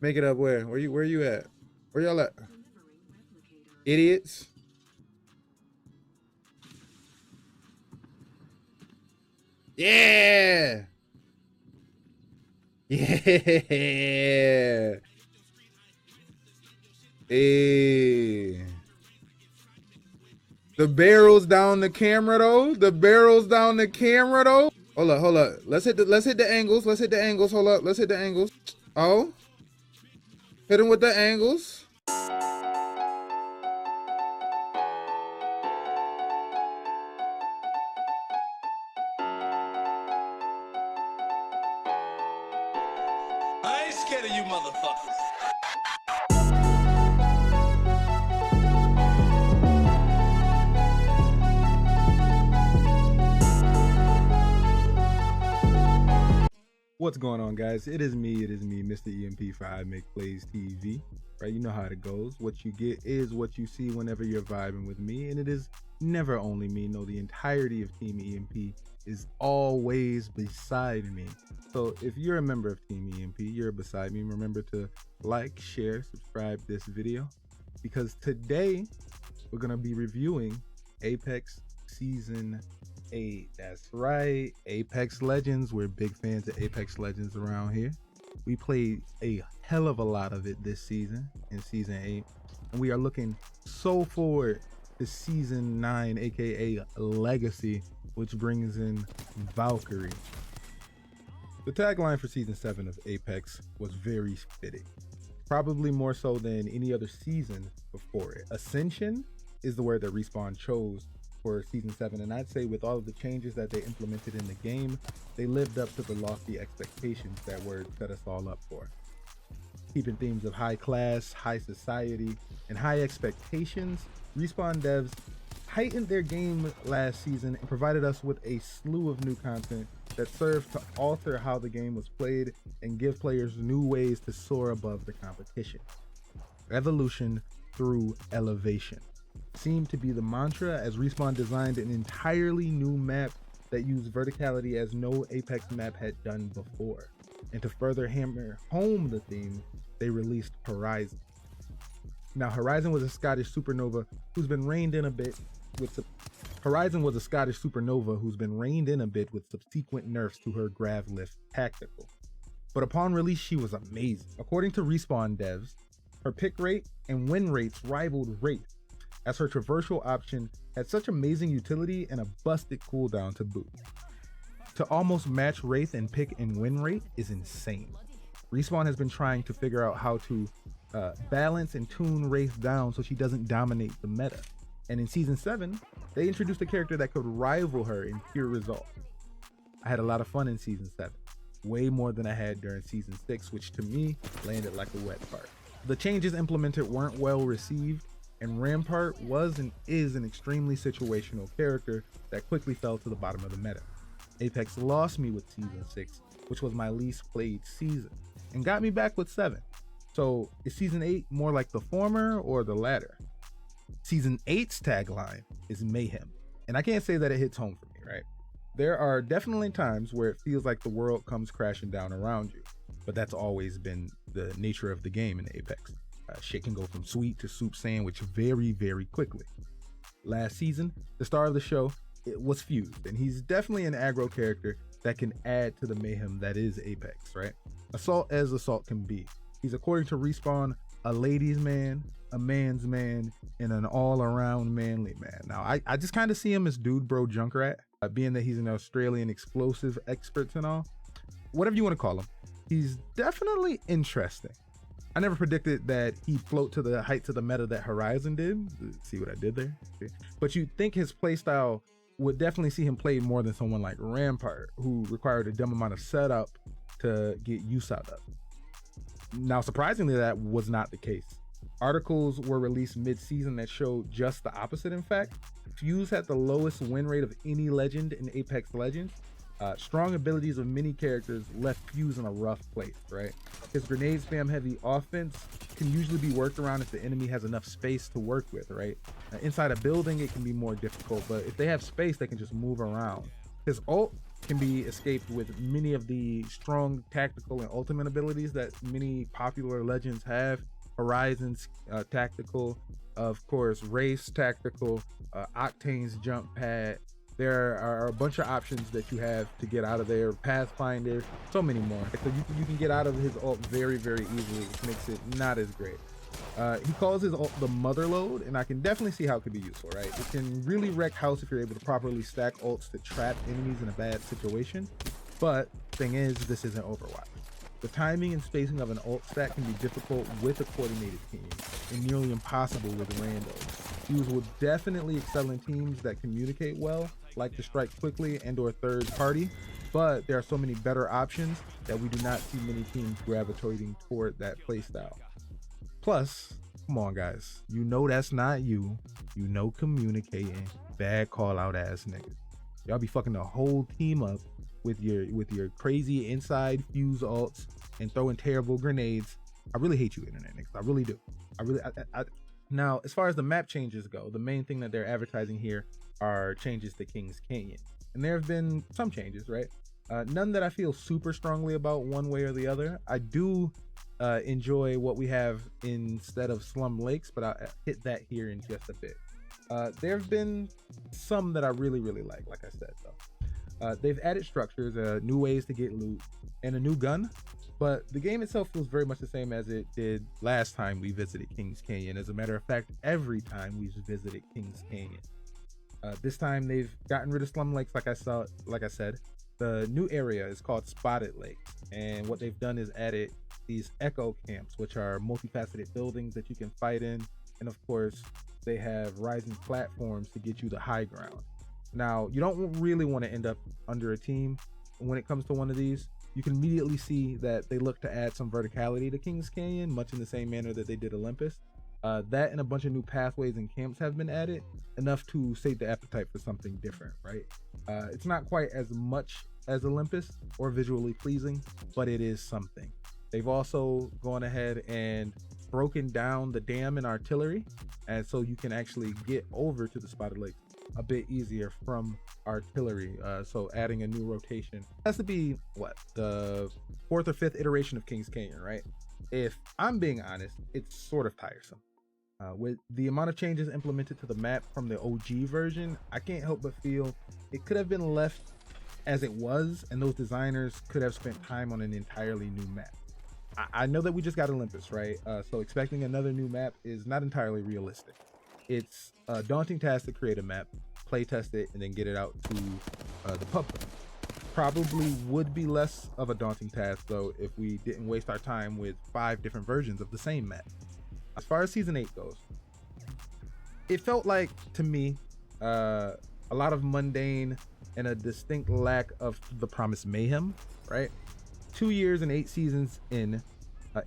Make it up where? Where you at? Where y'all at? Idiots. Yeah. Yeah. Hey. The barrels down the camera though. The barrels down the camera though. Hold up. Let's hit the angles. Let's hit the angles. Hold up. Let's hit the angles. Oh. Hit him with the angles. I ain't scared of you motherfuckers. What's going on, guys? It is me, Mr. EMP for I Make Plays TV. Right, you know how it goes. What you get is what you see whenever you're vibing with me, and it is never only me. No, the entirety of Team EMP is always beside me. So if you're a member of Team EMP, you're beside me. Remember to like, share, subscribe this video, because today we're gonna be reviewing Apex Season 8. That's right, Apex Legends. We're big fans of Apex Legends around here. We played a hell of a lot of it this season in Season 8, and we are looking so forward to Season 9, aka Legacy, which brings in Valkyrie. The tagline for Season 7 of Apex was very fitting, probably more so than any other season before it. Ascension is the word that Respawn chose for Season 7, and I'd say with all of the changes that they implemented in the game, they lived up to the lofty expectations that word set us all up for. Keeping themes of high class, high society, and high expectations, Respawn devs heightened their game last season and provided us with a slew of new content that served to alter how the game was played and give players new ways to soar above the competition. Evolution through elevation seemed to be the mantra, as Respawn designed an entirely new map that used verticality as no Apex map had done before. And to further hammer home the theme, they released Horizon. Now, Horizon was a Scottish supernova who's been reined in a bit with subsequent nerfs to her grav lift tactical. But upon release, she was amazing. According to Respawn devs, her pick rate and win rates rivaled Wraith, as her traversal option had such amazing utility and a busted cooldown to boot. To almost match Wraith in pick and win rate is insane. Respawn has been trying to figure out how to balance and tune Wraith down so she doesn't dominate the meta. And in Season 7, they introduced a character that could rival her in pure result. I had a lot of fun in Season 7, way more than I had during Season 6, which to me landed like a wet fart. The changes implemented weren't well received, and Rampart was and is an extremely situational character that quickly fell to the bottom of the meta. Apex lost me with Season 6, which was my least played season, and got me back with 7. So is Season 8 more like the former or the latter? Season 8's tagline is mayhem, and I can't say that it hits home for me, right? There are definitely times where it feels like the world comes crashing down around you, but that's always been the nature of the game in Apex. Shit can go from sweet to soup sandwich very, very quickly. Last season, the star of the show was Fused, and he's definitely an aggro character that can add to the mayhem that is Apex, right? Assault as Assault can be. He's, according to Respawn, a ladies' man, a man's man, and an all-around manly man. Now, I just kind of see him as Dude Bro Junkrat, being that he's an Australian explosive expert and all. Whatever you want to call him, he's definitely interesting. I never predicted that he'd float to the heights of the meta that Horizon did. See what I did there? But you'd think his playstyle would definitely see him play more than someone like Rampart, who required a dumb amount of setup to get use out of. Now, surprisingly, that was not the case. Articles were released mid-season that showed just the opposite. In fact, Fuse had the lowest win rate of any legend in Apex Legends. Strong abilities of many characters left Fuse in a rough place, right? His grenade spam heavy offense can usually be worked around if the enemy has enough space to work with, right? Inside a building, it can be more difficult, but if they have space, they can just move around. His ult can be escaped with many of the strong tactical and ultimate abilities that many popular legends have. Horizon's tactical, of course, Race tactical, Octane's jump pad. There are a bunch of options that you have to get out of there. Pathfinder, so many more. So you can get out of his ult very, very easily, which makes it not as great. He calls his ult the mother load, and I can definitely see how it could be useful, right? It can really wreck house if you're able to properly stack ults to trap enemies in a bad situation. But thing is, this isn't Overwatch. The timing and spacing of an ult stack can be difficult with a coordinated team and nearly impossible with randos. Fuse will definitely excel in teams that communicate well, like to strike quickly and or third party, but there are so many better options that we do not see many teams gravitating toward that playstyle. Plus, come on guys, you know that's not you. You know communicating, bad call out ass niggas. Y'all be fucking the whole team up with your crazy inside Fuse ults and throwing terrible grenades. I really hate you, internet niggas. I really do. Now, as far as the map changes go, the main thing that they're advertising here are changes to Kings Canyon. And there have been some changes, right? None that I feel super strongly about one way or the other. I do enjoy what we have instead of Slum Lakes, but I'll hit that here in just a bit. There have been some that I really like I said, though. They've added structures, new ways to get loot, and a new gun, but the game itself feels very much the same as it did last time we visited Kings Canyon. As a matter of fact, every time we've visited Kings Canyon. This time they've gotten rid of Slum Lakes, like I said. The new area is called Spotted Lakes, and what they've done is added these echo camps, which are multifaceted buildings that you can fight in, and of course they have rising platforms to get you the high ground. Now, you don't really want to end up under a team when it comes to one of these. You can immediately see that they look to add some verticality to Kings Canyon, much in the same manner that they did Olympus. That and a bunch of new pathways and camps have been added, enough to sate the appetite for something different, right? It's not quite as much as Olympus or visually pleasing, but it is something. They've also gone ahead and broken down the dam and artillery, and so you can actually get over to the Spotted Lakes a bit easier from artillery. So adding a new rotation has to be what, the 4th or 5th iteration of Kings Canyon, right? If I'm being honest, it's sort of tiresome. With the amount of changes implemented to the map from the OG version, I can't help but feel it could have been left as it was, and those designers could have spent time on an entirely new map. I know that we just got Olympus, right? So expecting another new map is not entirely realistic. It's a daunting task to create a map, play test it, and then get it out to the public. Probably would be less of a daunting task though if we didn't waste our time with 5 different versions of the same map. As far as season 8 goes, it felt like to me a lot of mundane and a distinct lack of the promised mayhem, right? 2 years and 8 seasons in,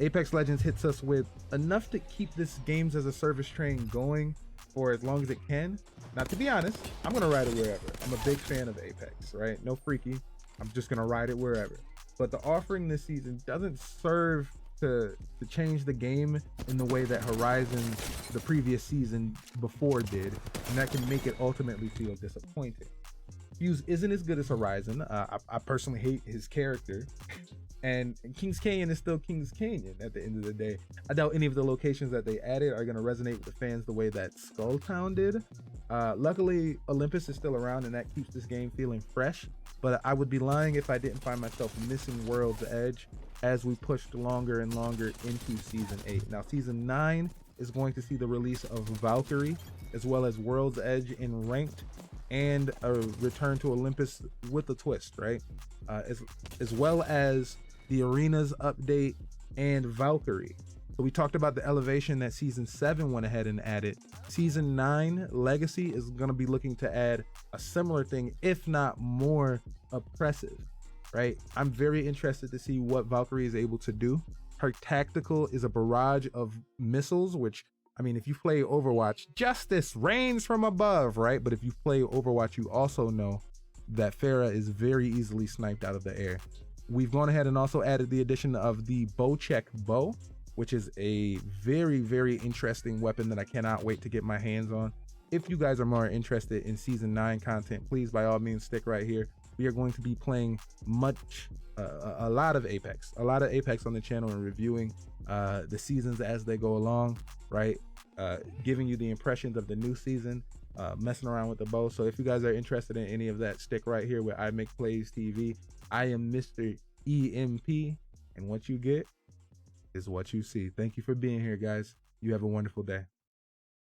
Apex Legends hits us with enough to keep this games as a service train going for as long as it can. Now, to be honest, I'm gonna ride it wherever. I'm a big fan of Apex, right? No freaky. I'm just gonna ride it wherever. But the offering this season doesn't serve to change the game in the way that Horizon the previous season before did, and that can make it ultimately feel disappointing. Fuse isn't as good as Horizon. I personally hate his character. And Kings Canyon is still Kings Canyon at the end of the day. I doubt any of the locations that they added are going to resonate with the fans the way that Skulltown did. Luckily, Olympus is still around, and that keeps this game feeling fresh. But I would be lying if I didn't find myself missing World's Edge as we pushed longer and longer into Season 8. Now, Season 9 is going to see the release of Valkyrie, as well as World's Edge in Ranked, and a return to Olympus with a twist, right? As well as the Arenas update and Valkyrie. So we talked about the elevation that Season 7 went ahead and added. Season 9 Legacy is going to be looking to add a similar thing, if not more oppressive, right? I'm very interested to see what Valkyrie is able to do. Her tactical is a barrage of missiles, which, I mean, if you play Overwatch, justice reigns from above, right? But if you play Overwatch, you also know that Pharah is very easily sniped out of the air. We've gone ahead and also added the addition of the Bocek bow, which is a very, very interesting weapon that I cannot wait to get my hands on. If you guys are more interested in Season 9 content, please, by all means, stick right here. we are going to be playing a lot of Apex on the channel, and reviewing the seasons as they go along, right? Giving you the impressions of the new season, messing around with the bow. So if you guys are interested in any of that, stick right here where I Make Plays TV. I am Mr. EMP, and what you get is what you see. Thank you for being here, guys. You have a wonderful day.